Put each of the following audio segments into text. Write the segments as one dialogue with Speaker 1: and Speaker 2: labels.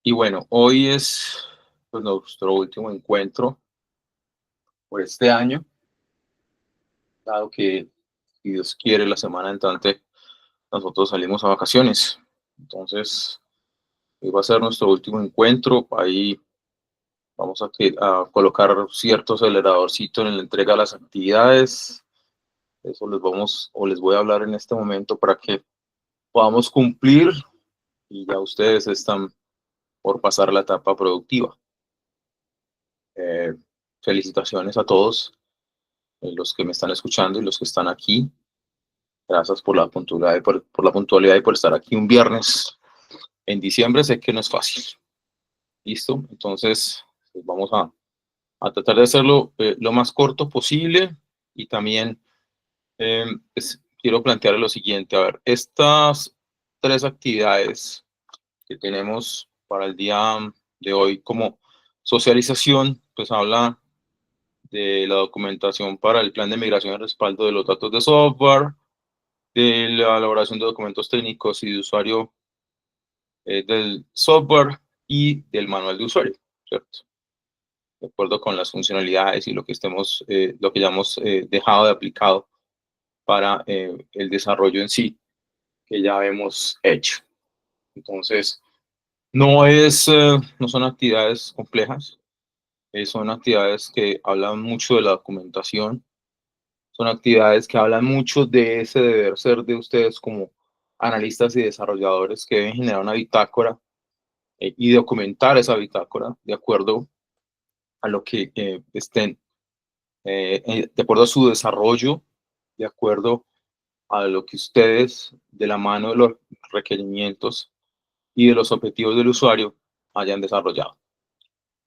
Speaker 1: Y bueno, hoy es pues, nuestro último encuentro por este año, dado que, si Dios quiere, la semana entrante nosotros salimos a vacaciones. Entonces, hoy va a ser nuestro último encuentro. Ahí vamos a colocar cierto aceleradorcito en la entrega de las actividades. Eso les voy a hablar en este momento para que podamos cumplir y ya ustedes están por pasar la etapa productiva. Eh, Felicitaciones a todos los que me están escuchando y los que están aquí. Gracias por la puntualidad por la puntualidad y por estar aquí un viernes en diciembre. Sé que no es fácil. ¿Listo? Entonces, pues vamos a tratar de hacerlo lo más corto posible y también pues, quiero plantear lo siguiente. A ver, estas tres actividades que tenemos para el día de hoy como socialización, pues habla de la documentación para el plan de migración y respaldo de los datos de software, de la elaboración de documentos técnicos y de usuario del software y del manual de usuario, ¿cierto? De acuerdo con las funcionalidades y lo que ya hemos dejado de aplicado para el desarrollo en sí, que ya hemos hecho. Entonces, no son actividades complejas, son actividades que hablan mucho de la documentación. Son actividades que hablan mucho de ese deber ser de ustedes como analistas y desarrolladores que deben generar una bitácora y documentar esa bitácora de acuerdo a lo que estén, de acuerdo a su desarrollo, de acuerdo a lo que ustedes, de la mano de los requerimientos y de los objetivos del usuario, hayan desarrollado.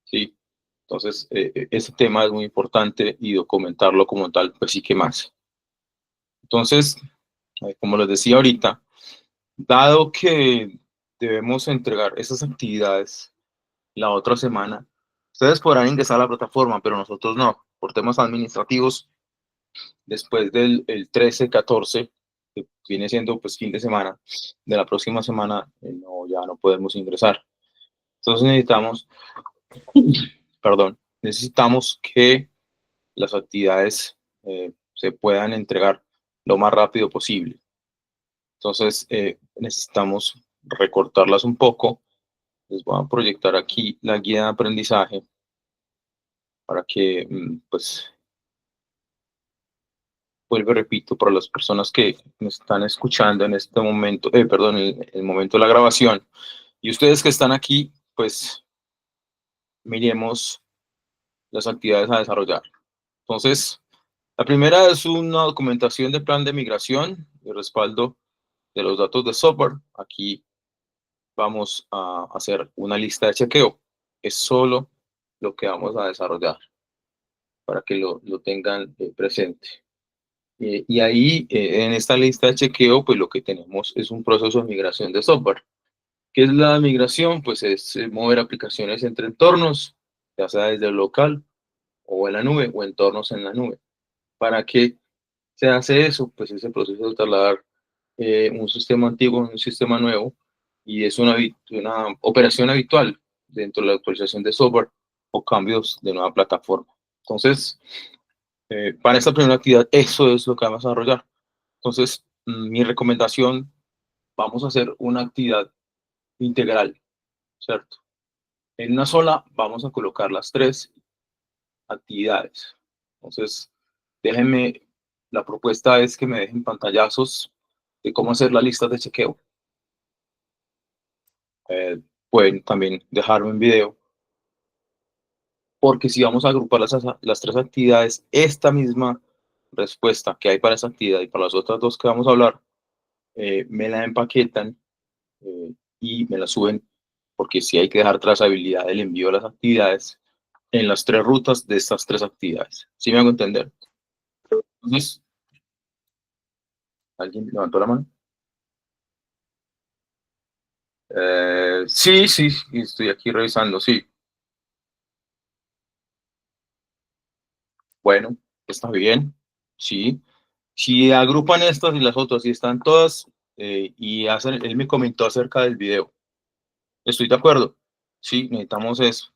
Speaker 1: ¿Sí? Entonces, ese tema es muy importante y documentarlo como tal, pues sí que más. Entonces, como les decía ahorita, dado que debemos entregar esas actividades la otra semana, ustedes podrán ingresar a la plataforma, pero nosotros no, por temas administrativos, después del el 13-14, que viene siendo pues fin de semana, de la próxima semana, no, ya no podemos ingresar. Entonces necesitamos que las actividades se puedan entregar lo más rápido posible. Entonces, necesitamos recortarlas un poco. Les voy a proyectar aquí la guía de aprendizaje para que, pues, vuelvo y repito, para las personas que me están escuchando en este momento, perdón, en el momento de la grabación, y ustedes que están aquí, pues, miremos las actividades a desarrollar. Entonces, la primera es una documentación de plan de migración y respaldo de los datos de software. Aquí vamos a hacer una lista de chequeo. Es solo lo que vamos a desarrollar para que lo tengan presente. Y ahí, en esta lista de chequeo, pues lo que tenemos es un proceso de migración de software. ¿Qué es la migración? Pues es mover aplicaciones entre entornos, ya sea desde el local o en la nube o entornos en la nube. ¿Para qué se hace eso? Pues ese proceso de trasladar un sistema antiguo a un sistema nuevo y es una operación habitual dentro de la actualización de software o cambios de nueva plataforma. Entonces, para esta primera actividad, eso es lo que vamos a desarrollar. Entonces, mi recomendación, vamos a hacer una actividad integral, ¿cierto? En una sola vamos a colocar las tres actividades. Entonces, déjenme, la propuesta es que me dejen pantallazos de cómo hacer la lista de chequeo. Eh, Pueden también dejarme un video, porque si vamos a agrupar las tres actividades, esta misma respuesta que hay para esa actividad y para las otras dos que vamos a hablar, me la empaquetan y me la suben, porque sí hay que dejar trazabilidad del envío de las actividades en las tres rutas de estas tres actividades. ¿Sí me hago entender? Entonces, ¿alguien levantó la mano? Sí, sí, estoy aquí revisando, sí. Bueno, está bien, sí. Si agrupan estas y las otras y están todas, y él me comentó acerca del video, estoy de acuerdo. ¿sí? Necesitamos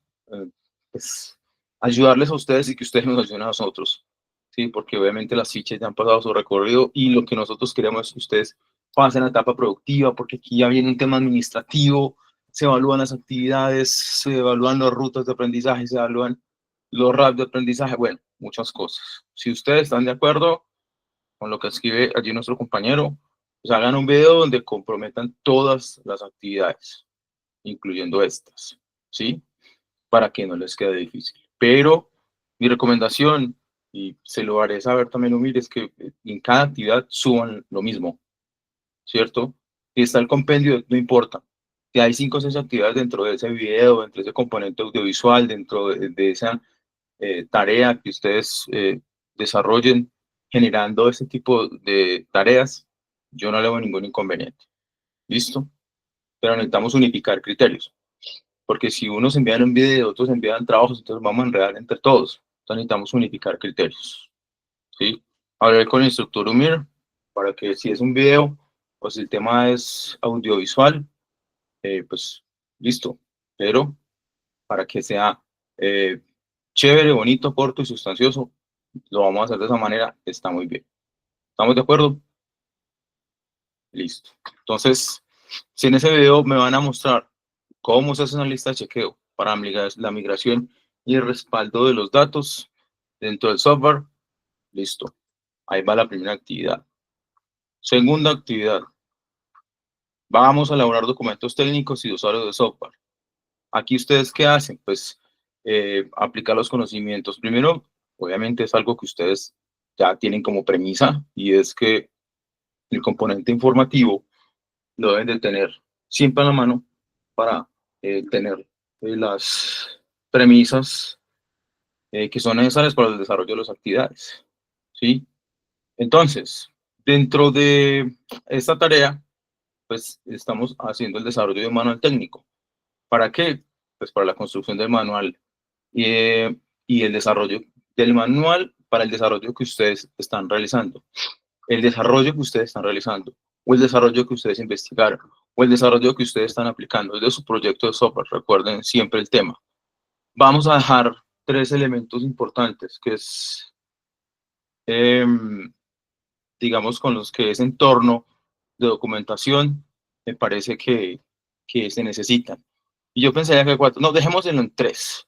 Speaker 1: pues, ayudarles a ustedes y que ustedes nos ayuden a nosotros, ¿sí? Porque obviamente las fichas ya han pasado su recorrido y lo que nosotros queremos es que ustedes pasen a la etapa productiva, porque aquí ya viene un tema administrativo, se evalúan las actividades, se evalúan las rutas de aprendizaje, se evalúan los RAP de aprendizaje, bueno, muchas cosas. Si ustedes están de acuerdo con lo que escribe allí nuestro compañero, pues hagan un video donde comprometan todas las actividades, incluyendo estas, ¿sí? Para que no les quede difícil. Pero mi recomendación, y se lo haré saber también, Umir, es que en cada actividad suban lo mismo, ¿cierto? Si está el compendio, no importa. Si hay 5 o 6 actividades dentro de ese video, dentro de ese componente audiovisual, dentro de esa tarea que ustedes desarrollen generando ese tipo de tareas, yo no le veo ningún inconveniente. ¿Listo? Pero necesitamos unificar criterios. Porque si unos envían un video, otros envían trabajos, entonces vamos a enredar entre todos. Entonces necesitamos unificar criterios. ¿Sí? Hablaré con el instructor Umir para que si es un video, pues el tema es audiovisual, pues listo. Pero para que sea chévere, bonito, corto y sustancioso, lo vamos a hacer de esa manera, está muy bien. ¿Estamos de acuerdo? Listo. Entonces, si en ese video me van a mostrar cómo se hace una lista de chequeo para la migración y el respaldo de los datos dentro del software, listo. Ahí va la primera actividad. Segunda actividad. Vamos a elaborar documentos técnicos y de usuario de software. Aquí ustedes, ¿qué hacen? Pues aplicar los conocimientos. Primero, obviamente es algo que ustedes ya tienen como premisa y es que el componente informativo lo deben de tener siempre a la mano para tener las premisas que son necesarias para el desarrollo de las actividades, ¿sí? Entonces, dentro de esta tarea, pues estamos haciendo el desarrollo de un manual técnico. ¿Para qué? Pues para la construcción del manual y el desarrollo del manual para el desarrollo que ustedes están realizando. El desarrollo que ustedes están realizando, o el desarrollo que ustedes investigaron, o el desarrollo que ustedes están aplicando de su proyecto de software. Recuerden siempre el tema. Vamos a dejar 3 elementos importantes, que es, digamos, con los que ese entorno de documentación me parece que se necesitan. Y yo pensaría que 4, no, dejémoslo en 3.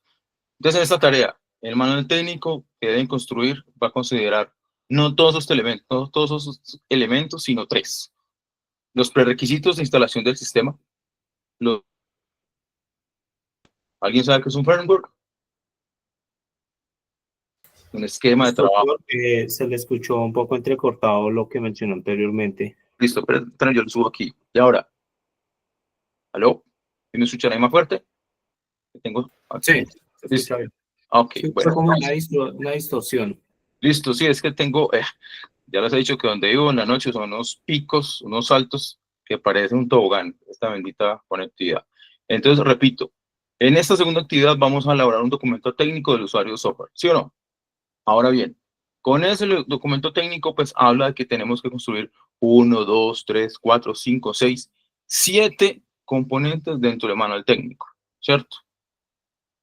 Speaker 1: Entonces, en esta tarea, el manual técnico que deben construir va a considerar no todos esos elementos, no todos esos elementos, sino 3. Los prerequisitos de instalación del sistema. Los, ¿alguien sabe qué es un framework? Un esquema de trabajo.
Speaker 2: Se le escuchó un poco entrecortado lo que mencionó anteriormente.
Speaker 1: Listo, pero yo lo subo aquí. Y ahora, ¿aló? ¿Me escuchan ahí más fuerte? Tengo aquí.
Speaker 2: Sí, se
Speaker 1: Listo.
Speaker 2: escucha bien.
Speaker 1: Ok,
Speaker 2: Se escucha
Speaker 1: bueno.
Speaker 2: como una distorsión.
Speaker 1: Listo, sí, es que tengo, ya les he dicho que donde vivo en la noche son unos picos, unos saltos que parece un tobogán, esta bendita conectividad. Entonces, repito, en esta segunda actividad vamos a elaborar un documento técnico del usuario de software, ¿sí o no? Ahora bien, con ese documento técnico, pues habla de que tenemos que construir 1, 2, 3, 4, 5, 6, 7 componentes dentro del manual técnico, ¿cierto?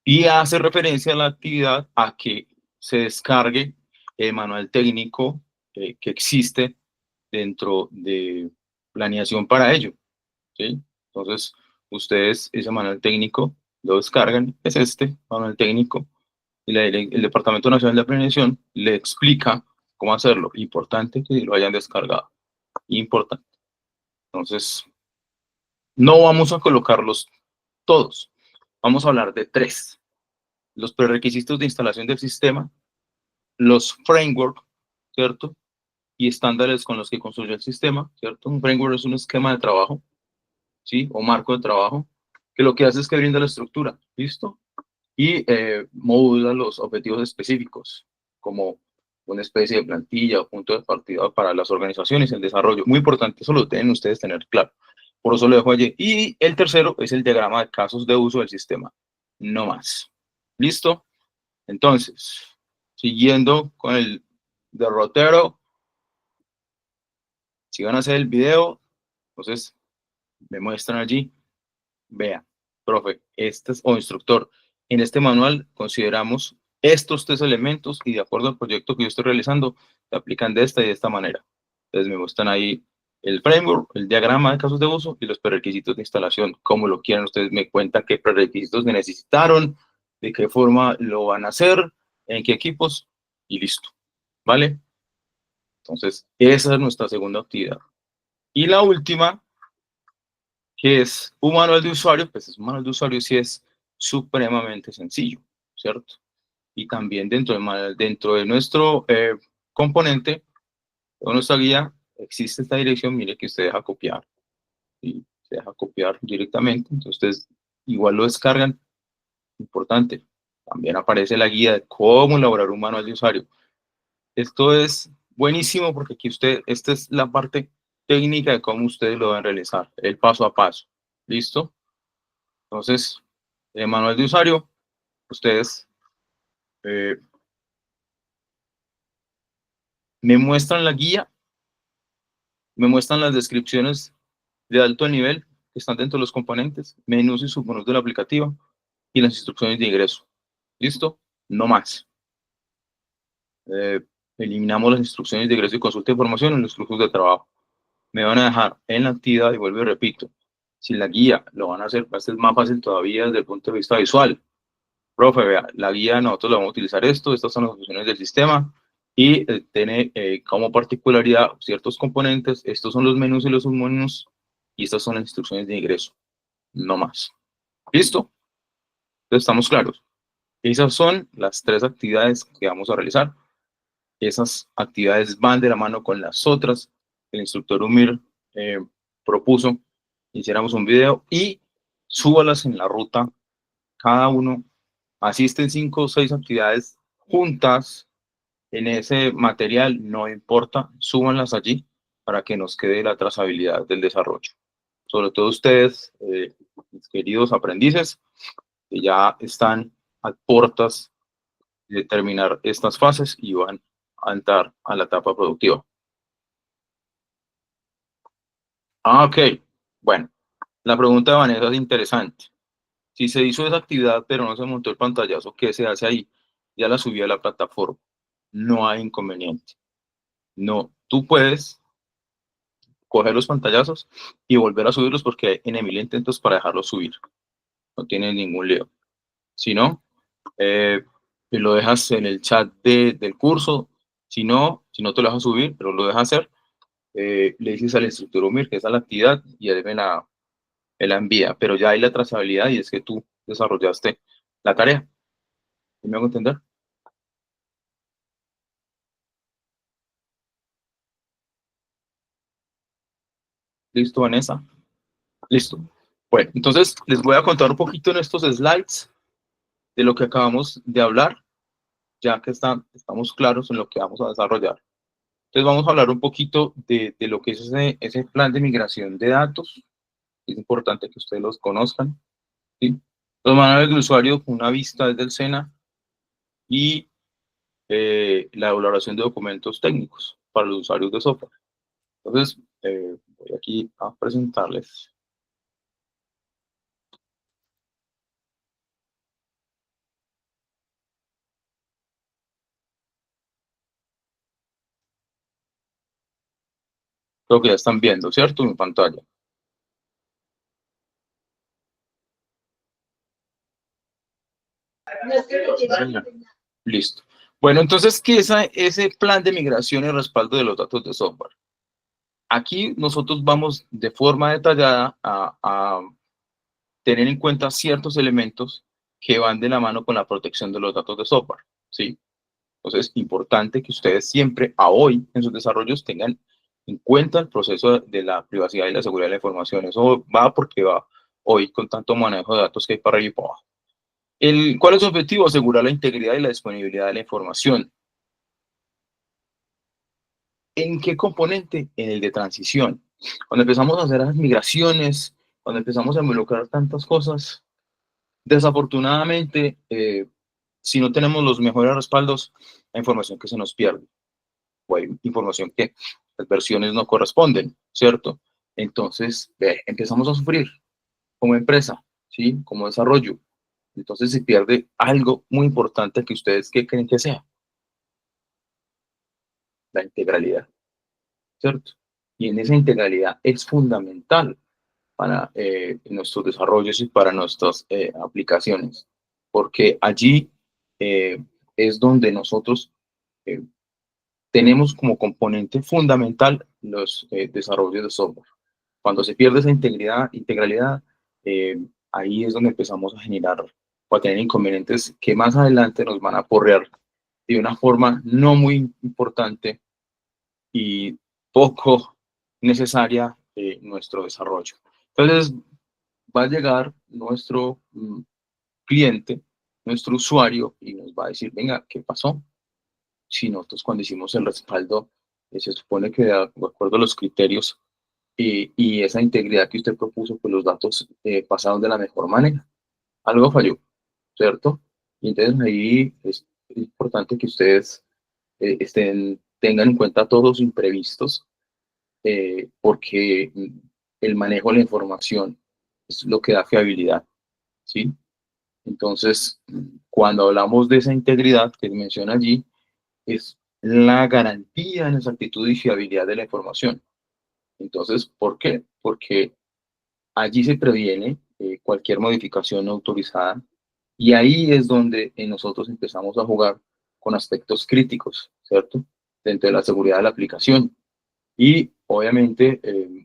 Speaker 1: Y hace referencia a la actividad a que se descargue el manual técnico que existe dentro de planeación para ello, ¿sí? Entonces, ustedes ese manual técnico lo descargan, es este manual técnico, y el Departamento Nacional de Planeación le explica cómo hacerlo. Importante que lo hayan descargado. Importante. Entonces, no vamos a colocarlos todos. Vamos a hablar de 3. Los prerequisitos de instalación del sistema, los framework, ¿cierto? Y estándares con los que construye el sistema, ¿cierto? Un framework es un esquema de trabajo, ¿sí? O marco de trabajo, que lo que hace es que brinda la estructura, ¿listo? Y modula los objetivos específicos, como una especie de plantilla o punto de partida para las organizaciones, el desarrollo. Muy importante, eso lo deben ustedes tener claro. Por eso lo dejo allí. Y el tercero es el diagrama de casos de uso del sistema. No más. ¿Listo? Entonces, siguiendo con el derrotero, si van a hacer el video, entonces me muestran allí, vean. profe, o instructor, en este manual consideramos estos 3 elementos y de acuerdo al proyecto que yo estoy realizando, se aplican de esta y de esta manera. Entonces me muestran ahí el framework, el diagrama de casos de uso y los prerequisitos de instalación. Como lo quieran, ustedes me cuentan qué prerequisitos necesitaron, de qué forma lo van a hacer, en qué equipos y listo. ¿Vale? Entonces, esa es nuestra segunda actividad. Y la última, que es un manual de usuario, pues es un manual de usuario sí es supremamente sencillo, ¿cierto? Y también dentro de nuestro componente, de nuestra guía, existe esta dirección, mire que usted deja copiar, y se deja copiar directamente, entonces ustedes igual lo descargan, importante, también aparece la guía de cómo elaborar un manual de usuario. Esto es buenísimo porque aquí esta es la parte técnica de cómo ustedes lo van a realizar, el paso a paso, ¿listo? Entonces, el manual de usuario, ustedes me muestran la guía, me muestran las descripciones de alto nivel que están dentro de los componentes, menús y submenús del aplicativo y las instrucciones de ingreso. ¿Listo? No más. Eliminamos las instrucciones de ingreso y consulta de información en los flujos de trabajo. Me van a dejar en la actividad, y vuelvo y repito, si la guía lo van a hacer, va a ser más fácil todavía desde el punto de vista visual. Profe, vea, la guía nosotros la vamos a utilizar estas son las funciones del sistema, y tiene como particularidad ciertos componentes, estos son los menús y los submenús, y estas son las instrucciones de ingreso, no más. ¿Listo? Entonces, ¿estamos claros? Esas son las 3 actividades que vamos a realizar. Esas actividades van de la mano con las otras. El instructor Umir propuso que hiciéramos un video y súbalas en la ruta. Cada uno asisten 5 o 6 actividades juntas en ese material, no importa, súbanlas allí para que nos quede la trazabilidad del desarrollo. Sobre todo ustedes, mis queridos aprendices, que ya están a puertas de terminar estas fases y van a entrar a la etapa productiva. Ok, bueno, la pregunta de Vanessa es interesante. Si se hizo esa actividad pero no se montó el pantallazo, ¿qué se hace ahí? Ya la subí a la plataforma. No hay inconveniente. No, tú puedes coger los pantallazos y volver a subirlos porque hay en 1000 intentos para dejarlos subir. No tiene ningún lío. Si no, lo dejas en el chat del curso. Si no te lo dejas subir, pero lo dejas hacer, le dices al instructor Umir que esa es la actividad y él me la envía. Pero ya hay la trazabilidad y es que tú desarrollaste la tarea. ¿Me hago entender? ¿Listo, Vanessa? Listo. Bueno, entonces les voy a contar un poquito en estos slides de lo que acabamos de hablar, ya que estamos claros en lo que vamos a desarrollar. Entonces vamos a hablar un poquito de lo que es ese plan de migración de datos. Es importante que ustedes los conozcan, ¿sí? Los manuales del usuario con una vista desde el SENA y la elaboración de documentos técnicos para los usuarios de software. Entonces, voy aquí a presentarles. Lo que ya están viendo, ¿cierto? En pantalla. Listo. Bueno, entonces, ¿qué es ese plan de migración y respaldo de los datos de software? Aquí nosotros vamos de forma detallada a tener en cuenta ciertos elementos que van de la mano con la protección de los datos de software, ¿sí? Entonces, es importante que ustedes siempre, a hoy, en sus desarrollos, tengan en cuenta el proceso de la privacidad y la seguridad de la información. Eso va porque va hoy con tanto manejo de datos que hay para arriba y para abajo. ¿Cuál es su objetivo? Asegurar la integridad y la disponibilidad de la información. ¿En qué componente? En el de transición. Cuando empezamos a hacer las migraciones, cuando empezamos a involucrar tantas cosas, desafortunadamente, si no tenemos los mejores respaldos, hay información que se nos pierde, o hay información que las versiones no corresponden, ¿cierto? Entonces, empezamos a sufrir como empresa. ¿sí? Como desarrollo. Entonces se pierde algo muy importante que ustedes, ¿qué creen que sea? La integralidad, ¿cierto? Y en esa integralidad es fundamental para nuestros desarrollos y para nuestras aplicaciones, porque allí eh, es donde nosotros eh, tenemos como componente fundamental los desarrollos de software. Cuando se pierde esa integralidad, ahí es donde empezamos a generar o a tener inconvenientes que más adelante nos van a porrear de una forma no muy importante y poco necesaria nuestro desarrollo. Entonces, va a llegar nuestro cliente, nuestro usuario, y nos va a decir, venga, ¿qué pasó? Si nosotros cuando hicimos el respaldo, se supone que de acuerdo a los criterios y esa integridad que usted propuso, pues los datos pasaron de la mejor manera. Algo falló, ¿cierto? Y entonces ahí es importante que ustedes tengan en cuenta todos los imprevistos, porque el manejo de la información es lo que da fiabilidad, ¿sí? Entonces, cuando hablamos de esa integridad que menciona allí, es la garantía de exactitud y fiabilidad de la información. Entonces, ¿por qué? Porque allí se previene cualquier modificación no autorizada y ahí es donde nosotros empezamos a jugar con aspectos críticos, ¿cierto? Dentro de la seguridad de la aplicación. Y obviamente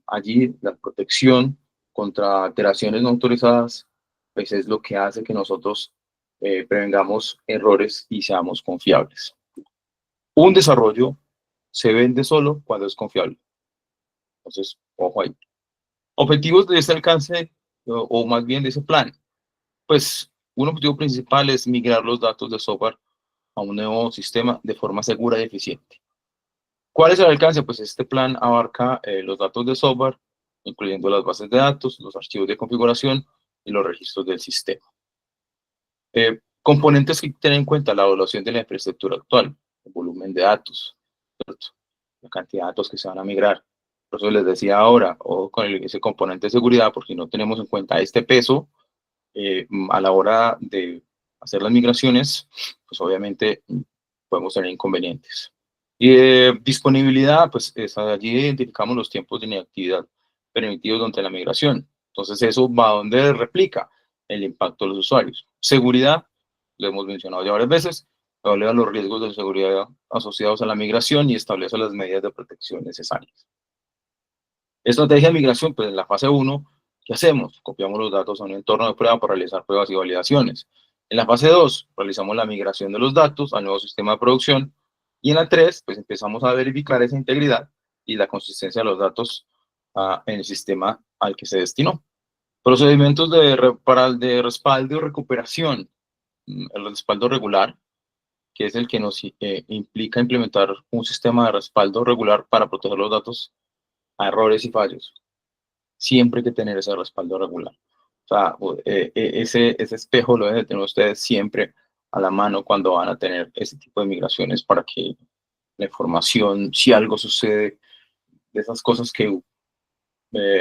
Speaker 1: allí la protección contra alteraciones no autorizadas, pues es lo que hace que nosotros prevengamos errores y seamos confiables. Un desarrollo se vende solo cuando es confiable. Entonces, ojo ahí. Objetivos de este alcance, o más bien de ese plan. Pues un objetivo principal es migrar los datos de software a un nuevo sistema de forma segura y eficiente. ¿Cuál es el alcance? Pues este plan abarca los datos de software, incluyendo las bases de datos, los archivos de configuración y los registros del sistema. Componentes que hay que tener en cuenta: la evaluación de la infraestructura actual, el volumen de datos, ¿cierto? La cantidad de datos que se van a migrar. Por eso les decía ahora, o con ese componente de seguridad, porque si no tenemos en cuenta este peso a la hora de hacer las migraciones, pues obviamente podemos tener inconvenientes. Y disponibilidad, pues allí identificamos los tiempos de inactividad permitidos durante la migración. Entonces eso va a donde replica el impacto de los usuarios. Seguridad, lo hemos mencionado ya varias veces, evalúa los riesgos de seguridad asociados a la migración y establece las medidas de protección necesarias. Estrategia de migración, pues en la fase 1, ¿qué hacemos? Copiamos los datos a un entorno de prueba para realizar pruebas y validaciones. En la fase 2, realizamos la migración de los datos al nuevo sistema de producción. Y en la 3, pues empezamos a verificar esa integridad y la consistencia de los datos en el sistema al que se destinó. Procedimientos de respaldo y recuperación. El respaldo regular, que es el que nos implica implementar un sistema de respaldo regular para proteger los datos a errores y fallos. Siempre hay que tener ese respaldo regular. O sea, ese espejo lo deben tener ustedes siempre a la mano cuando van a tener ese tipo de migraciones, para que la información, si algo sucede, de esas cosas que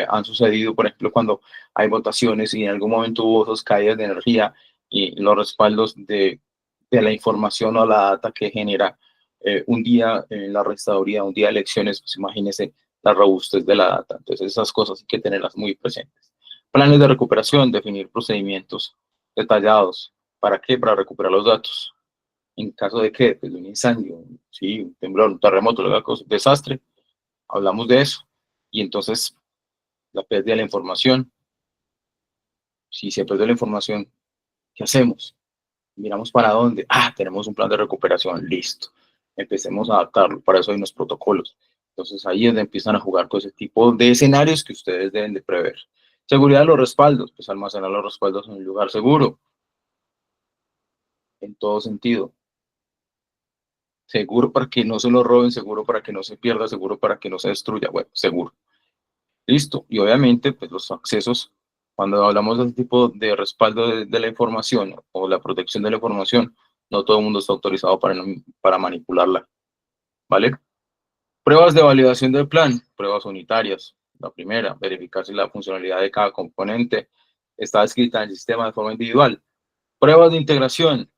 Speaker 1: han sucedido, por ejemplo, cuando hay votaciones y en algún momento hubo esas caídas de energía y los respaldos de la información o la data que genera un día en la registraduría, un día de elecciones, pues imagínense la robustez de la data. Entonces esas cosas hay que tenerlas muy presentes. Planes de recuperación, definir procedimientos detallados. ¿Para qué? Para recuperar los datos. En caso de que, pues, de un incendio, sí, un temblor, un terremoto, un desastre, hablamos de eso. Y entonces la pérdida de la información. Si se pierde la información, ¿qué hacemos? Miramos para dónde. Ah, tenemos un plan de recuperación, listo. Empecemos a adaptarlo, para eso hay unos protocolos. Entonces ahí es donde empiezan a jugar con ese tipo de escenarios que ustedes deben de prever. Seguridad de los respaldos, pues almacenar los respaldos en un lugar seguro, en todo sentido. Seguro para que no se lo roben, seguro para que no se pierda, seguro para que no se destruya, bueno, seguro. Listo. Y obviamente, pues los accesos, cuando hablamos de este tipo de respaldo de la información o la protección de la información, no todo el mundo está autorizado para manipularla, ¿vale? Pruebas de validación del plan, pruebas unitarias. La primera, verificar si la funcionalidad de cada componente está escrita en el sistema de forma individual. Pruebas de integración.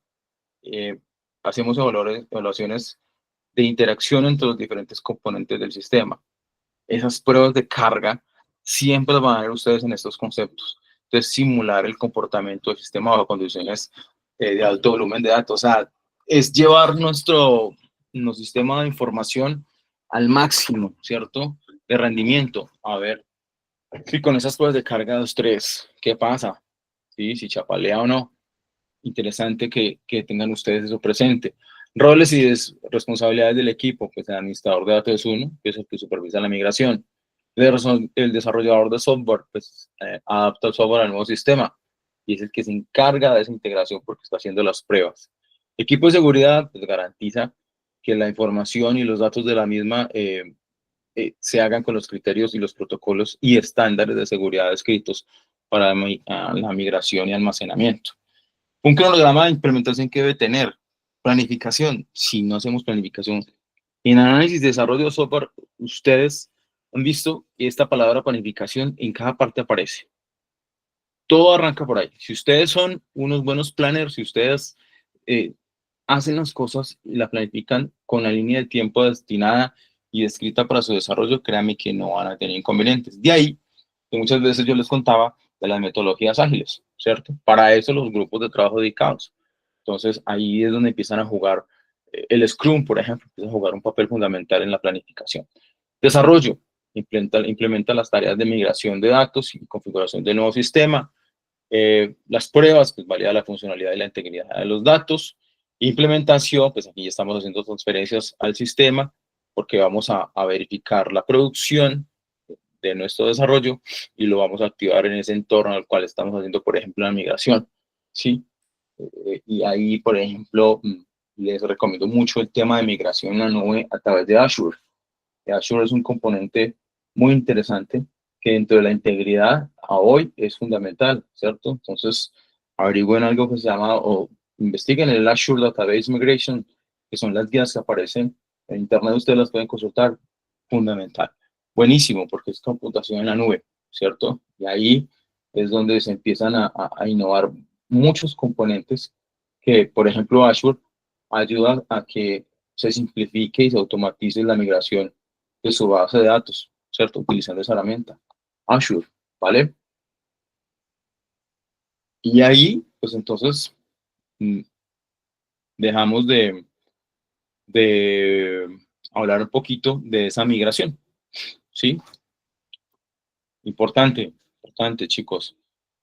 Speaker 1: Hacemos evaluaciones de interacción entre los diferentes componentes del sistema. Esas pruebas de carga siempre van a ver ustedes en estos conceptos. Entonces, simular el comportamiento del sistema bajo condiciones de alto volumen de datos. O sea, es llevar nuestro sistema de información al máximo, ¿cierto? De rendimiento. A ver, si con esas pruebas de carga 2-3, ¿qué pasa? ¿Sí? Si chapalea o no. Interesante que tengan ustedes eso presente. Roles y responsabilidades del equipo, pues el administrador de datos es uno, que es el que supervisa la migración. El desarrollador de software, pues adapta el software al nuevo sistema y es el que se encarga de esa integración porque está haciendo las pruebas. Equipo de seguridad, pues garantiza que la información y los datos de la misma se hagan con los criterios y los protocolos y estándares de seguridad escritos para la migración y almacenamiento. Un cronograma de implementación que debe tener. Planificación. Si no hacemos planificación. En análisis de desarrollo de software, ustedes han visto que esta palabra planificación en cada parte aparece. Todo arranca por ahí. Si ustedes son unos buenos planners, si ustedes hacen las cosas y la planifican con la línea de tiempo destinada y descrita para su desarrollo, créanme que no van a tener inconvenientes. De ahí, que muchas veces yo les contaba de las metodologías ágiles, ¿cierto? Para eso los grupos de trabajo dedicados. Entonces, ahí es donde empiezan a jugar el Scrum, por ejemplo, empieza a jugar un papel fundamental en la planificación. Desarrollo, implementa las tareas de migración de datos y configuración del nuevo sistema. Las pruebas, pues valida la funcionalidad y la integridad de los datos. Implementación, pues aquí ya estamos haciendo transferencias al sistema porque vamos a verificar la producción de nuestro desarrollo y lo vamos a activar en ese entorno al cual estamos haciendo, por ejemplo, la migración, ¿sí? Y ahí, por ejemplo, les recomiendo mucho el tema de migración en la nube a través de Azure. Azure es un componente muy interesante que dentro de la integridad a hoy es fundamental, ¿cierto? Entonces, averigüen algo que se llama o investiguen el Azure Database Migration, que son las guías que aparecen en internet, ustedes las pueden consultar, fundamental. Buenísimo, porque es computación en la nube, ¿cierto? Y ahí es donde se empiezan a innovar muchos componentes que, por ejemplo, Azure ayuda a que se simplifique y se automatice la migración de su base de datos, ¿cierto? Utilizando esa herramienta, Azure, ¿vale? Y ahí, pues entonces, dejamos de hablar un poquito de esa migración, ¿sí? Importante, chicos.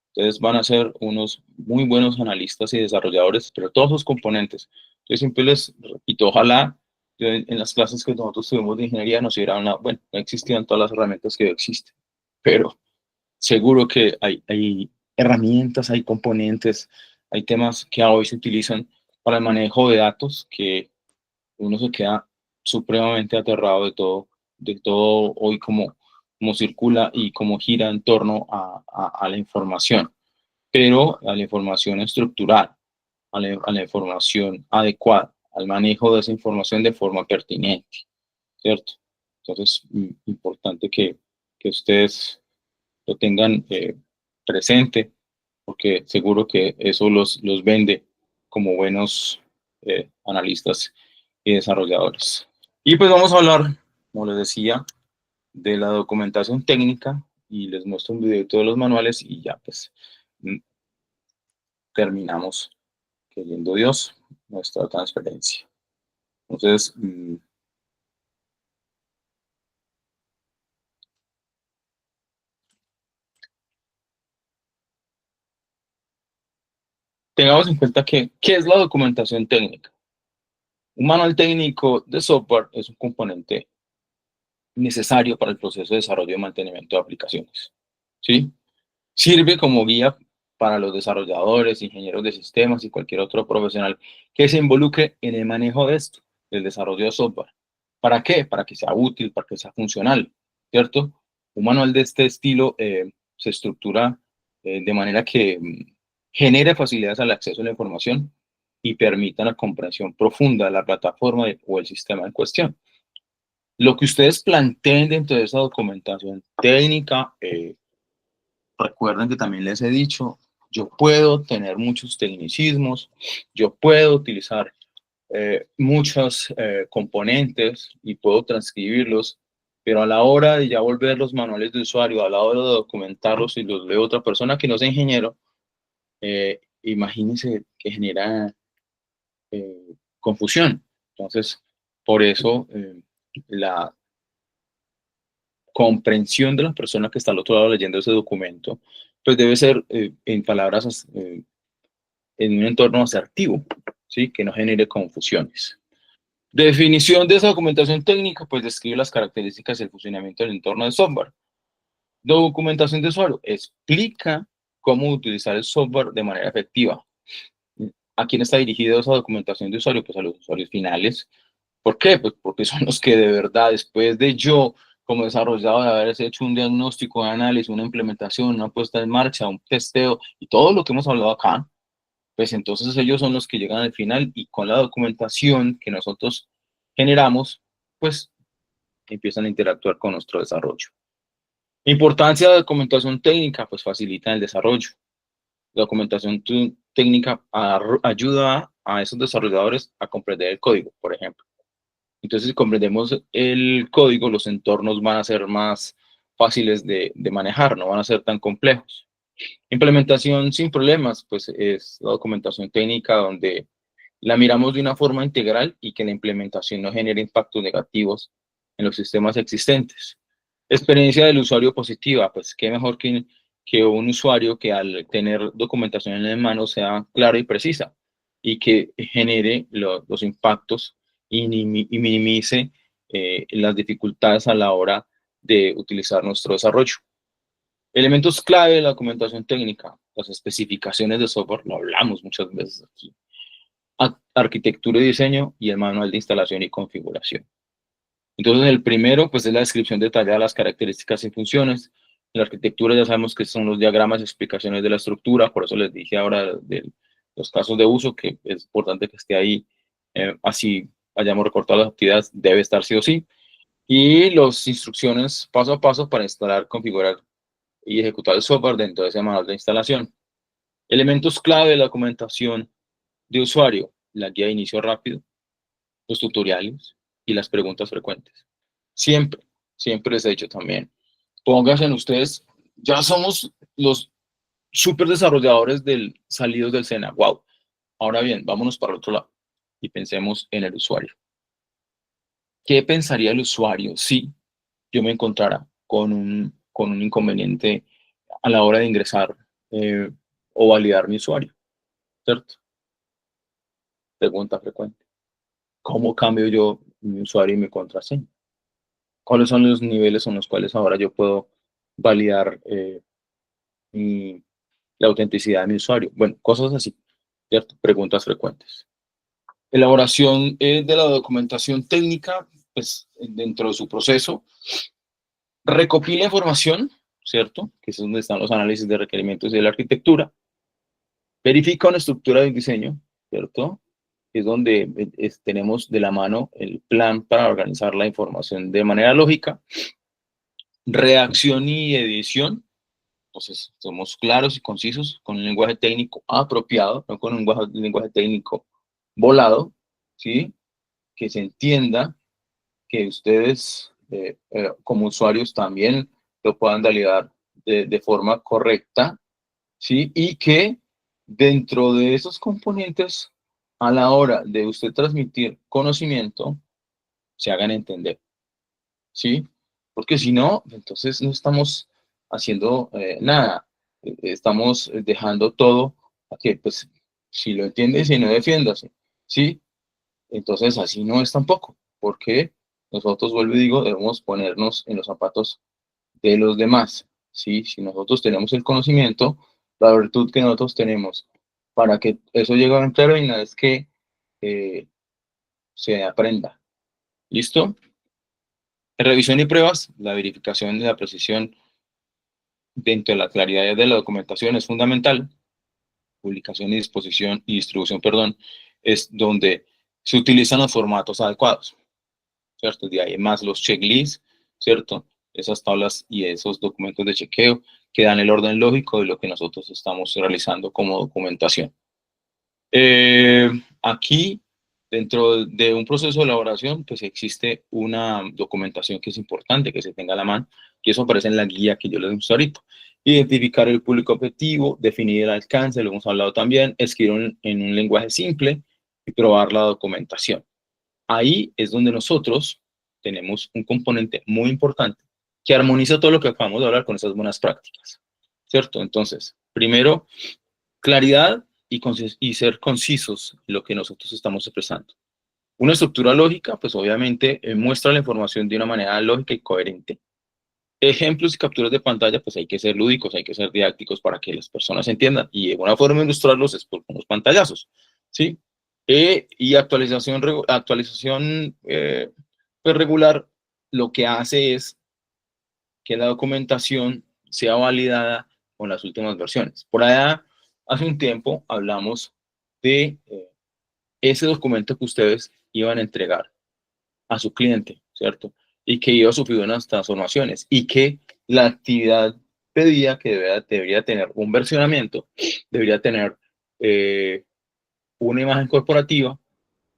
Speaker 1: Ustedes van a ser unos muy buenos analistas y desarrolladores, pero todos sus componentes. Yo siempre les repito, ojalá en las clases que nosotros tuvimos de ingeniería nos hubieran, bueno, no existían todas las herramientas que existen, pero seguro que hay herramientas, hay componentes, hay temas que hoy se utilizan para el manejo de datos que uno se queda supremamente aterrado de todo hoy como circula y cómo gira en torno a la información, pero a la información estructural, a la información adecuada, al manejo de esa información de forma pertinente, ¿cierto? Entonces, importante que ustedes lo tengan presente, porque seguro que eso los vende como buenos analistas y desarrolladores. Y pues vamos a hablar, como les decía, de la documentación técnica y les muestro un video de todos los manuales y ya pues terminamos, queriendo Dios, nuestra transferencia. Entonces, tengamos en cuenta que, ¿qué es la documentación técnica? Un manual técnico de software es un componente necesario para el proceso de desarrollo y mantenimiento de aplicaciones, ¿sí? Sirve como guía para los desarrolladores, ingenieros de sistemas y cualquier otro profesional que se involucre en el manejo de esto, del desarrollo de software. ¿Para qué? Para que sea útil, para que sea funcional, ¿cierto? Un manual de este estilo se estructura de manera que genere facilidades al acceso a la información y permita la comprensión profunda de la plataforma o el sistema en cuestión. Lo que ustedes planteen dentro de esa documentación técnica recuerden que también les he dicho, yo puedo tener muchos tecnicismos, yo puedo utilizar muchos componentes y puedo transcribirlos, pero a la hora de ya volver los manuales de usuario, a la hora de documentarlos y los lee otra persona que no sea ingeniero, imagínense que genera confusión. Entonces, por eso la comprensión de la persona que está al otro lado leyendo ese documento, pues debe ser, en palabras, en un entorno asertivo, ¿sí? Que no genere confusiones. Definición de esa documentación técnica, pues describe las características y el funcionamiento del entorno de software. Documentación de usuario, explica cómo utilizar el software de manera efectiva. ¿A quién está dirigida esa documentación de usuario? Pues a los usuarios finales. ¿Por qué? Pues porque son los que de verdad, después de yo, como desarrollador, de haber hecho un diagnóstico, un análisis, una implementación, una puesta en marcha, un testeo y todo lo que hemos hablado acá, pues entonces ellos son los que llegan al final y con la documentación que nosotros generamos, pues empiezan a interactuar con nuestro desarrollo. Importancia de la documentación técnica, pues facilita el desarrollo. La documentación técnica ayuda a esos desarrolladores a comprender el código, por ejemplo. Entonces, si comprendemos el código, los entornos van a ser más fáciles de manejar, no van a ser tan complejos. Implementación sin problemas, pues es la documentación técnica donde la miramos de una forma integral y que la implementación no genere impactos negativos en los sistemas existentes. Experiencia del usuario positiva, pues qué mejor que un usuario que al tener documentación en las manos sea clara y precisa y que genere los impactos y minimice las dificultades a la hora de utilizar nuestro desarrollo. Elementos clave de la documentación técnica, las especificaciones de software, lo hablamos muchas veces aquí, arquitectura y diseño y el manual de instalación y configuración. Entonces, el primero, pues, es la descripción detallada de las características y funciones. En la arquitectura ya sabemos que son los diagramas y explicaciones de la estructura, por eso les dije ahora de los casos de uso, que es importante que esté ahí, así hayamos recortado las actividades, debe estar sí o sí. Y las instrucciones paso a paso para instalar, configurar y ejecutar el software dentro de ese manual de instalación. Elementos clave de la documentación de usuario, la guía de inicio rápido, los tutoriales y las preguntas frecuentes. Siempre, siempre les he dicho también, pónganse en ustedes, ya somos los super desarrolladores salidos del SENA, wow. Ahora bien, vámonos para el otro lado y pensemos en el usuario. ¿Qué pensaría el usuario si yo me encontrara con un inconveniente a la hora de ingresar o validar mi usuario? ¿Cierto? Pregunta frecuente. ¿Cómo cambio yo mi usuario y mi contraseña? ¿Cuáles son los niveles en los cuales ahora yo puedo validar la autenticidad de mi usuario? Bueno, cosas así, ¿cierto? Preguntas frecuentes. Elaboración de la documentación técnica, pues dentro de su proceso, recopila información, ¿cierto? Que es donde están los análisis de requerimientos y de la arquitectura. Verifica una estructura de diseño, ¿cierto? Es donde tenemos de la mano el plan para organizar la información de manera lógica. Redacción y edición. Entonces, somos claros y concisos con un lenguaje técnico apropiado, no con un lenguaje técnico volado, ¿sí? Que se entienda, que ustedes como usuarios también lo puedan validar de forma correcta, ¿sí? Y que dentro de esos componentes, a la hora de usted transmitir conocimiento, se hagan entender, ¿sí? Porque si no, entonces no estamos haciendo nada. Estamos dejando todo a que, pues, si lo entiendes y no defiéndase, ¿sí? Entonces así no es tampoco, porque nosotros, vuelvo y digo, debemos ponernos en los zapatos de los demás, ¿sí? Si nosotros tenemos el conocimiento, la virtud que nosotros tenemos para que eso llegue a claro y nada es que se aprenda. ¿Listo? En revisión y pruebas, la verificación de la precisión dentro de la claridad de la documentación es fundamental. Publicación y disposición y distribución, perdón, es donde se utilizan los formatos adecuados, ¿cierto? De ahí más los checklists, ¿cierto? esas tablas y esos documentos de chequeo que dan el orden lógico de lo que nosotros estamos realizando como documentación. Aquí, dentro de un proceso de elaboración, pues existe una documentación que es importante que se tenga a la mano, y eso aparece en la guía que yo les muestro ahorita. Identificar el público objetivo, definir el alcance, lo hemos hablado también, escribir en un lenguaje simple y probar la documentación. Ahí es donde nosotros tenemos un componente muy importante que armoniza todo lo que acabamos de hablar con esas buenas prácticas, ¿cierto? Entonces, primero, claridad y ser concisos en lo que nosotros estamos expresando. Una estructura lógica, pues obviamente muestra la información de una manera lógica y coherente. Ejemplos y capturas de pantalla, pues hay que ser lúdicos, hay que ser didácticos para que las personas entiendan. Y una forma de ilustrarlos es por unos pantallazos, ¿sí? Y actualización pues regular, lo que hace es que la documentación sea validada con las últimas versiones. Por allá, hace un tiempo hablamos de ese documento que ustedes iban a entregar a su cliente, ¿cierto? Y que iba a sufrir unas transformaciones y que la actividad pedía que debería tener un versionamiento, debería tener una imagen corporativa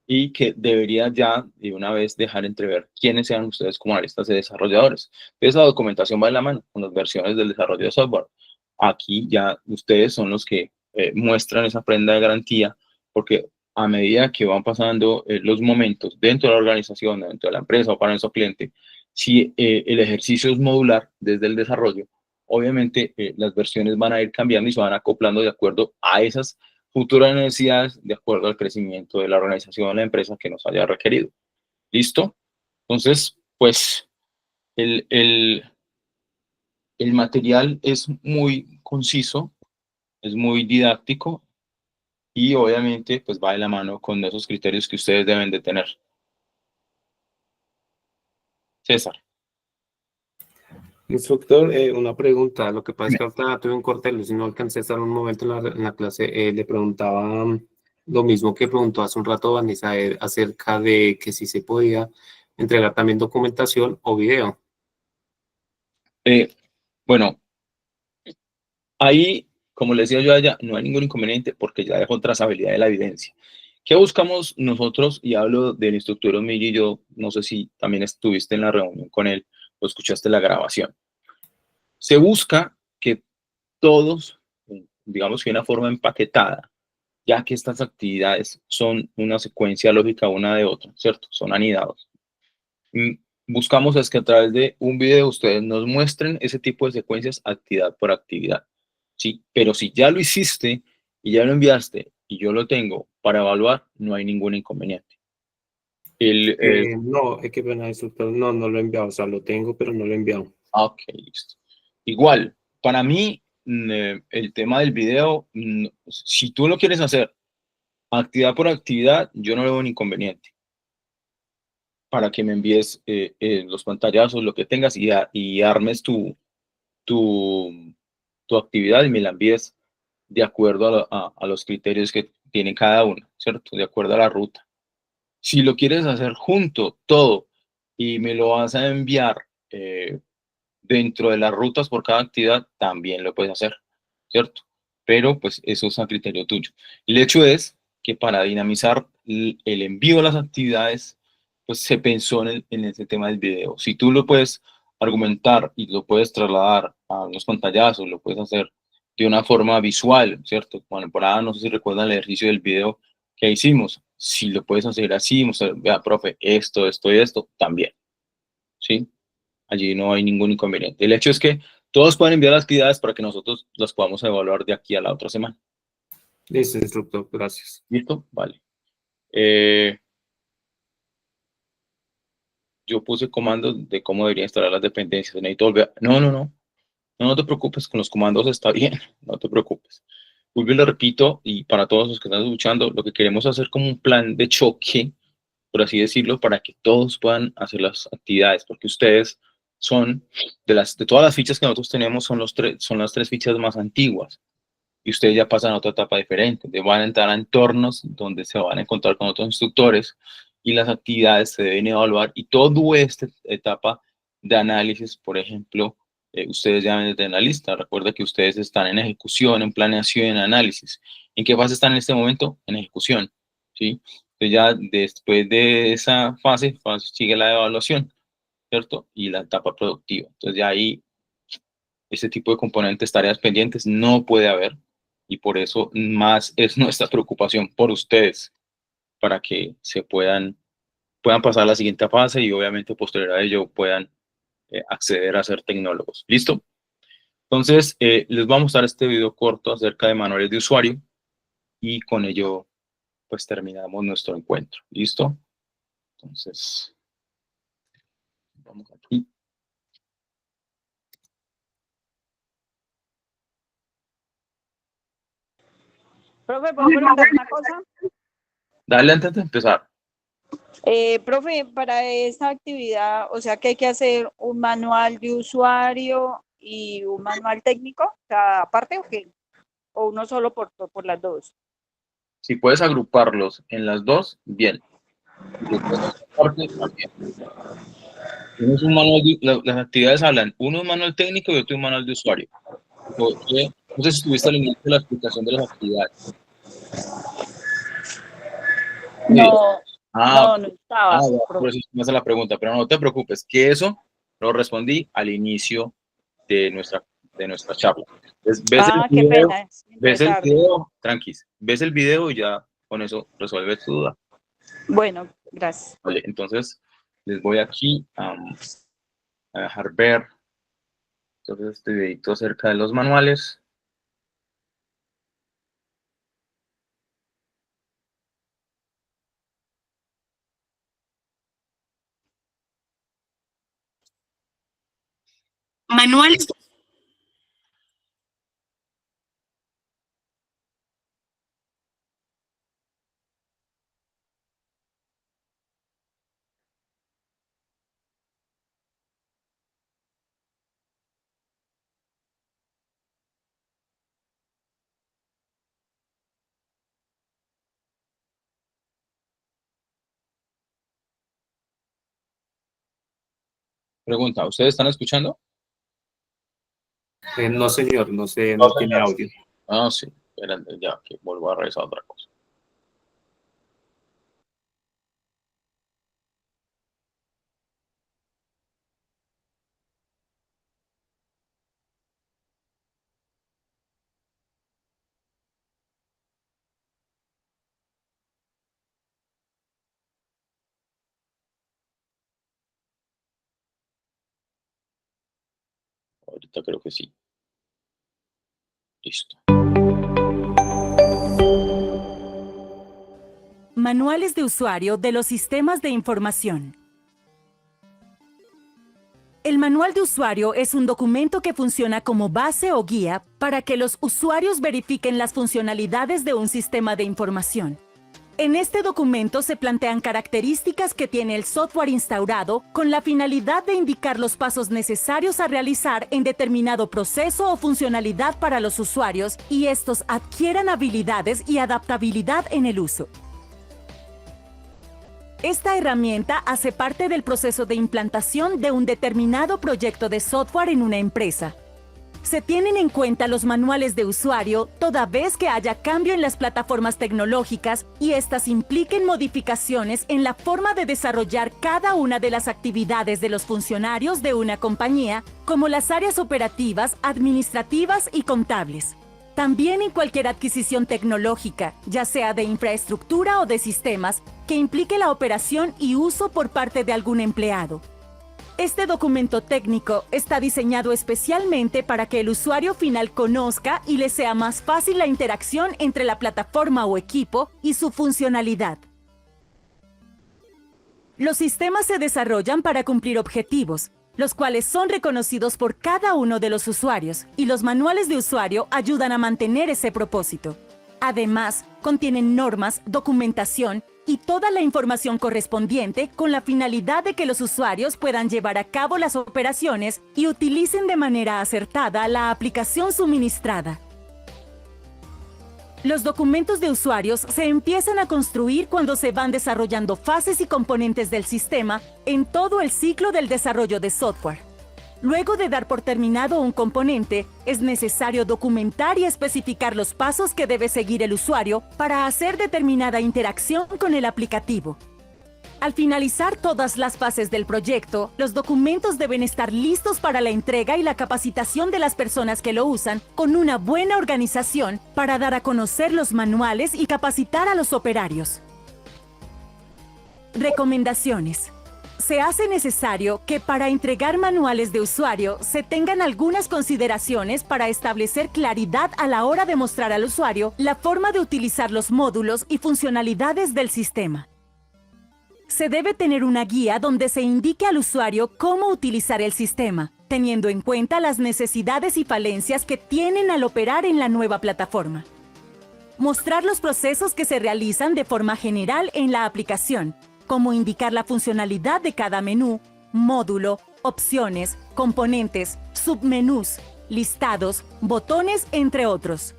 Speaker 1: y que debería ya de una vez dejar entrever quiénes sean ustedes como analistas de desarrolladores. Entonces la documentación va de la mano con las versiones del desarrollo de software. Aquí ya ustedes son los que muestran esa prenda de garantía, porque a medida que van pasando los momentos dentro de la organización, dentro de la empresa o para nuestro cliente, si el ejercicio es modular desde el desarrollo, obviamente las versiones van a ir cambiando y se van acoplando de acuerdo a esas futuras necesidades, de acuerdo al crecimiento de la organización o la empresa que nos haya requerido. ¿Listo? Entonces, pues el, el, el material es muy conciso, es muy didáctico y obviamente pues va de la mano con esos criterios que ustedes deben de tener. César.
Speaker 2: Instructor, una pregunta. Lo que pasa es que ahorita tuve un corte de luz y no alcancé a estar un momento en la clase. Le preguntaba lo mismo que preguntó hace un rato Vanessa acerca de que si se podía entregar también documentación o video.
Speaker 1: Bueno, ahí, como les decía yo allá, no hay ningún inconveniente porque ya dejó trazabilidad de la evidencia. ¿Qué buscamos nosotros? Y hablo del instructor Omillo y yo, no sé si también estuviste en la reunión con él o escuchaste la grabación. Se busca que todos, digamos que de una forma empaquetada, ya que estas actividades son una secuencia lógica una de otra, ¿cierto? Son anidados. Buscamos es que a través de un video ustedes nos muestren ese tipo de secuencias actividad por actividad, ¿sí? Pero si ya lo hiciste y ya lo enviaste y yo lo tengo para evaluar, no hay ningún inconveniente.
Speaker 2: No, es que bueno, instructor, no, no lo he enviado. O sea, lo tengo, pero no lo he enviado.
Speaker 1: Ok, listo. Igual, para mí, el tema del video, si tú lo quieres hacer actividad por actividad, yo no veo un inconveniente para que me envíes los pantallazos, lo que tengas y armes tu, tu actividad y me la envíes de acuerdo a los criterios que tiene cada una, ¿cierto? De acuerdo a la ruta. Si lo quieres hacer junto, todo, y me lo vas a enviar dentro de las rutas por cada actividad, también lo puedes hacer, ¿cierto? Pero pues eso es a criterio tuyo. El hecho es que para dinamizar el envío de las actividades, pues se pensó en ese tema del video. Si tú lo puedes argumentar y lo puedes trasladar a unos pantallazos, lo puedes hacer de una forma visual, ¿cierto? Bueno, por ahí no sé si recuerdan el ejercicio del video que hicimos. Si lo puedes hacer así, mostrar, vea, profe, esto y esto, también, ¿sí? Allí no hay ningún inconveniente. El hecho es que todos pueden enviar las actividades para que nosotros las podamos evaluar de aquí a la otra semana.
Speaker 2: Listo, instructor, gracias.
Speaker 1: ¿Listo? Vale. Yo puse comandos de cómo debería instalar las dependencias. Necesito volver. No te preocupes, con los comandos está bien, no te preocupes. Vuelvo y le repito, y para todos los que están escuchando, lo que queremos hacer como un plan de choque, por así decirlo, para que todos puedan hacer las actividades, porque ustedes son, de todas las fichas que nosotros tenemos, son las tres fichas más antiguas, y ustedes ya pasan a otra etapa diferente, van a entrar a entornos donde se van a encontrar con otros instructores, y las actividades se deben evaluar, y toda esta etapa de análisis, por ejemplo, ustedes ya ven desde analista. Recuerda que ustedes están en ejecución, en planeación, en análisis. ¿En qué fase están en este momento? En ejecución, ¿sí? Entonces ya después de esa fase sigue la evaluación, ¿cierto? Y la etapa productiva. Entonces ya ahí ese tipo de componentes, tareas pendientes, no puede haber. Y por eso más es nuestra preocupación por ustedes, para que se puedan pasar a la siguiente fase y obviamente posterior a ello puedan acceder a ser tecnólogos. ¿Listo? Entonces, les voy a mostrar este video corto acerca de manuales de usuario y con ello, pues terminamos nuestro encuentro. ¿Listo? Entonces, vamos aquí.
Speaker 3: Profe, ¿puedo preguntar una cosa?
Speaker 1: Dale antes de empezar.
Speaker 3: Profe, para esta actividad, o sea que hay que hacer un manual de usuario y un manual técnico, o sea, aparte o qué, o uno solo por las dos.
Speaker 1: Si puedes agruparlos en las dos, bien. Uno es un manual las actividades hablan, uno es un manual técnico y otro es un manual de usuario. No sé si estuviste al inicio de la explicación de las actividades.
Speaker 3: No,
Speaker 1: no
Speaker 3: estaba.
Speaker 1: Por eso me hace la pregunta, pero no te preocupes, que eso lo respondí al inicio de nuestra charla. Entonces,
Speaker 3: qué pena.
Speaker 1: Ves el video, tranquis, ves el video y ya con eso resuelves tu duda.
Speaker 3: Bueno, gracias.
Speaker 1: Vale, entonces les voy aquí a dejar ver entonces este videito acerca de los manuales.
Speaker 4: Manuales.
Speaker 1: Pregunta, ¿ustedes están escuchando?
Speaker 2: No, señor, no sé, no tiene audio.
Speaker 1: Ah, sí, espérate, ya que vuelvo a revisar otra cosa. Ahorita creo que sí. Listo.
Speaker 4: Manuales de usuario de los sistemas de información. El manual de usuario es un documento que funciona como base o guía para que los usuarios verifiquen las funcionalidades de un sistema de información. En este documento se plantean características que tiene el software instaurado con la finalidad de indicar los pasos necesarios a realizar en determinado proceso o funcionalidad para los usuarios y estos adquieran habilidades y adaptabilidad en el uso. Esta herramienta hace parte del proceso de implantación de un determinado proyecto de software en una empresa. Se tienen en cuenta los manuales de usuario toda vez que haya cambio en las plataformas tecnológicas y éstas impliquen modificaciones en la forma de desarrollar cada una de las actividades de los funcionarios de una compañía, como las áreas operativas, administrativas y contables. También en cualquier adquisición tecnológica, ya sea de infraestructura o de sistemas, que implique la operación y uso por parte de algún empleado. Este documento técnico está diseñado especialmente para que el usuario final conozca y le sea más fácil la interacción entre la plataforma o equipo y su funcionalidad. Los sistemas se desarrollan para cumplir objetivos, los cuales son reconocidos por cada uno de los usuarios, y los manuales de usuario ayudan a mantener ese propósito. Además, contienen normas, documentación y toda la información correspondiente con la finalidad de que los usuarios puedan llevar a cabo las operaciones y utilicen de manera acertada la aplicación suministrada. Los documentos de usuarios se empiezan a construir cuando se van desarrollando fases y componentes del sistema en todo el ciclo del desarrollo de software. Luego de dar por terminado un componente, es necesario documentar y especificar los pasos que debe seguir el usuario para hacer determinada interacción con el aplicativo. Al finalizar todas las fases del proyecto, los documentos deben estar listos para la entrega y la capacitación de las personas que lo usan, con una buena organización para dar a conocer los manuales y capacitar a los operarios. Recomendaciones. Se hace necesario que para entregar manuales de usuario se tengan algunas consideraciones para establecer claridad a la hora de mostrar al usuario la forma de utilizar los módulos y funcionalidades del sistema. Se debe tener una guía donde se indique al usuario cómo utilizar el sistema, teniendo en cuenta las necesidades y falencias que tienen al operar en la nueva plataforma. Mostrar los procesos que se realizan de forma general en la aplicación, como indicar la funcionalidad de cada menú, módulo, opciones, componentes, submenús, listados, botones, entre otros.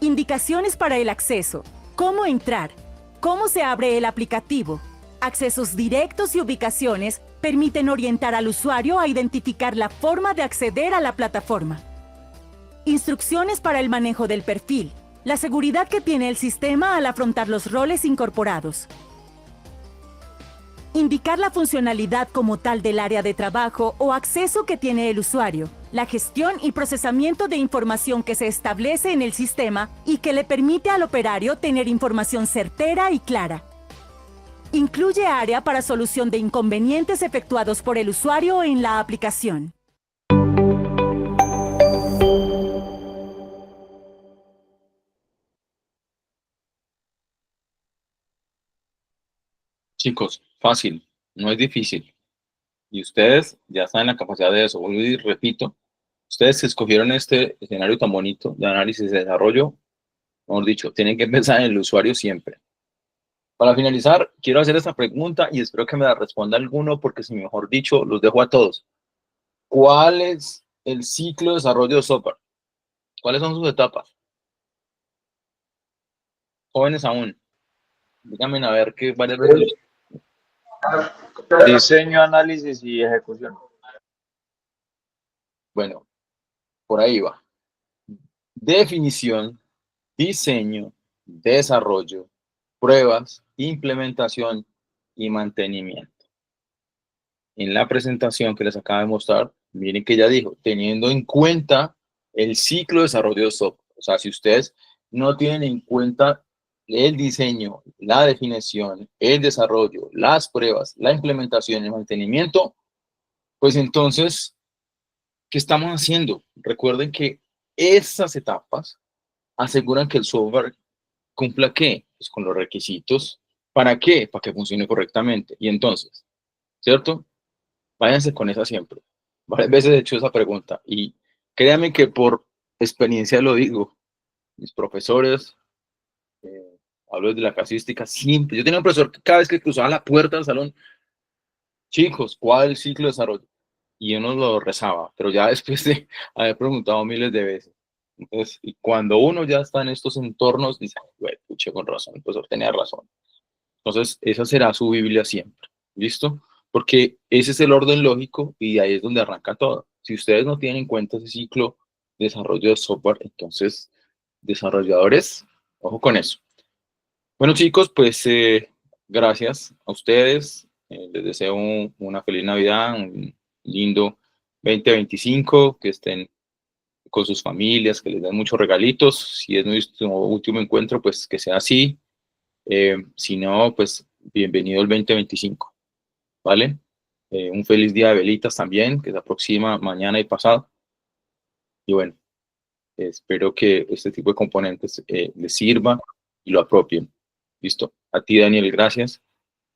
Speaker 4: Indicaciones para el acceso. Cómo entrar. Cómo se abre el aplicativo. Accesos directos y ubicaciones permiten orientar al usuario a identificar la forma de acceder a la plataforma. Instrucciones para el manejo del perfil. La seguridad que tiene el sistema al afrontar los roles incorporados. Indicar la funcionalidad como tal del área de trabajo o acceso que tiene el usuario. La gestión y procesamiento de información que se establece en el sistema y que le permite al operario tener información certera y clara. Incluye área para solución de inconvenientes efectuados por el usuario en la aplicación.
Speaker 1: Chicos, fácil, no es difícil. Y ustedes ya están en la capacidad de eso. Vuelvo y repito, ustedes escogieron este escenario tan bonito de análisis y desarrollo, mejor dicho, tienen que pensar en el usuario siempre. Para finalizar, quiero hacer esta pregunta y espero que me la responda alguno, porque si mejor dicho, los dejo a todos. ¿Cuál es el ciclo de desarrollo de software? ¿Cuáles son sus etapas? Jóvenes aún. Díganme a ver qué varias veces.
Speaker 5: Diseño, análisis y ejecución.
Speaker 1: Bueno, por ahí va. Definición, diseño, desarrollo, pruebas, implementación y mantenimiento. En la presentación que les acabo de mostrar, miren que ya dijo, teniendo en cuenta el ciclo de desarrollo de software. O sea, si ustedes no tienen en cuenta el diseño, la definición, el desarrollo, las pruebas, la implementación y el mantenimiento, pues entonces, ¿qué estamos haciendo? Recuerden que esas etapas aseguran que el software cumpla ¿qué? Pues con los requisitos. ¿Para qué? Para que funcione correctamente. Y entonces, ¿cierto? Váyanse con esa siempre. Varias veces he hecho esa pregunta y créanme que por experiencia lo digo. Mis profesores, hablo de la casuística, siempre. Yo tenía un profesor que cada vez que cruzaba la puerta del salón, chicos, ¿cuál es el ciclo de desarrollo? Y yo no lo rezaba, pero ya después de haber preguntado miles de veces. Entonces, y cuando uno ya está en estos entornos, dice, güey, puche, con razón, el profesor tenía razón. Entonces, esa será su Biblia siempre. ¿Listo? Porque ese es el orden lógico y de ahí es donde arranca todo. Si ustedes no tienen en cuenta ese ciclo de desarrollo de software, entonces, desarrolladores, ojo con eso. Bueno, chicos, pues gracias a ustedes. Les deseo una feliz Navidad, un lindo 2025, que estén con sus familias, que les den muchos regalitos. Si es nuestro último encuentro, pues que sea así. Si no, pues bienvenido el 2025, ¿vale? Un feliz día de velitas también, que se aproxima mañana y pasado. Y bueno, espero que este tipo de componentes les sirva y lo apropien. ¿Listo? A ti, Daniel, gracias.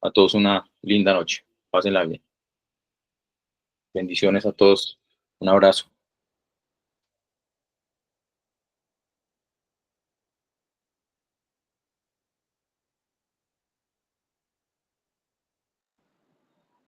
Speaker 1: A todos una linda noche. Pásenla bien. Bendiciones a todos. Un abrazo.